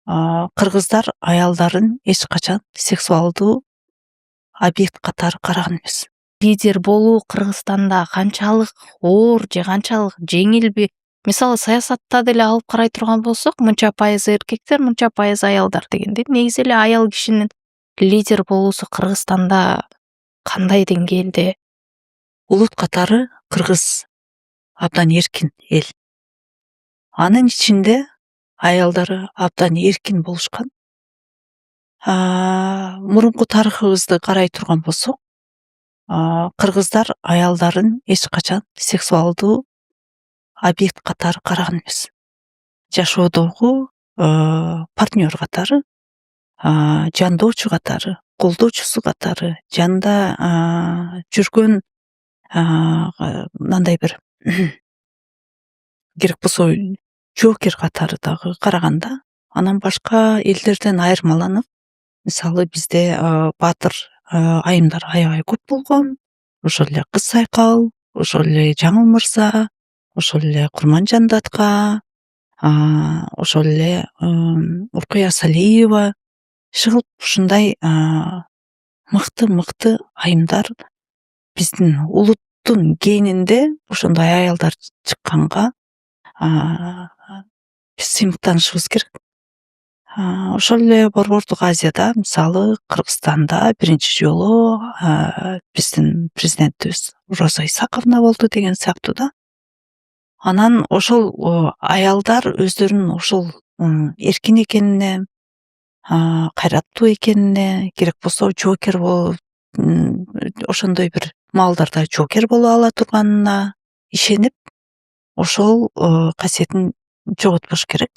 кыргыздар аялдарын эч качан сексуалдуу объект катары караган эмес. Лидер болуу Кыргызстанда канчалык оор же канчалык жеңилби? Мисалы саясатта деле алып карай турган болсок, мынча пайыз эркектер, мынча пайыз аялдар дегенде, негизи эле аял кишинин лидер болуусу Кыргызстанда кандай деңгээлде? Улут катары кыргыз абдан эркин эл. Анын ичинде аялдары абдан эркин болушкан. Мурунку тарыхыбызды карай турган болсок, кыргыздар аялдарын эч качан сексуалдуу объект катары караган эмес. Жашоодогу партнер катары, жандоочу катары, колдоочусу катары, жанында жүргөн мындай бир керек болсо жоокер катары дагы караганда, анан башка элдерден айырмаланып, мисалы бизде баатыр айымдар аябай көп болгон. Ошол эле Кыз Сайкал, ошол эле Жаңыл Мырза, ошол эле Курманжан Датка, ошол эле Уркуя Салиева чыгып ушундай мыкты айымдар биздин улуттун генинде ошондой аялдар чыкканга биз сыймыктанышыбыз керек. Ошол эле Борбордук Азияда, мисалы Кыргызстанда биринчи жолу биздин президентибиз Роза Исаковна болду деген сыяктуу да. Анан ошол аялдар өздөрүнүн ошол эркин экенине, кайраттуу экенине, керек болсо жоокер болуп, ошондой бир маалдарда жоокер боло ала турганына ишенип, ошол касиетин жоготпош керек.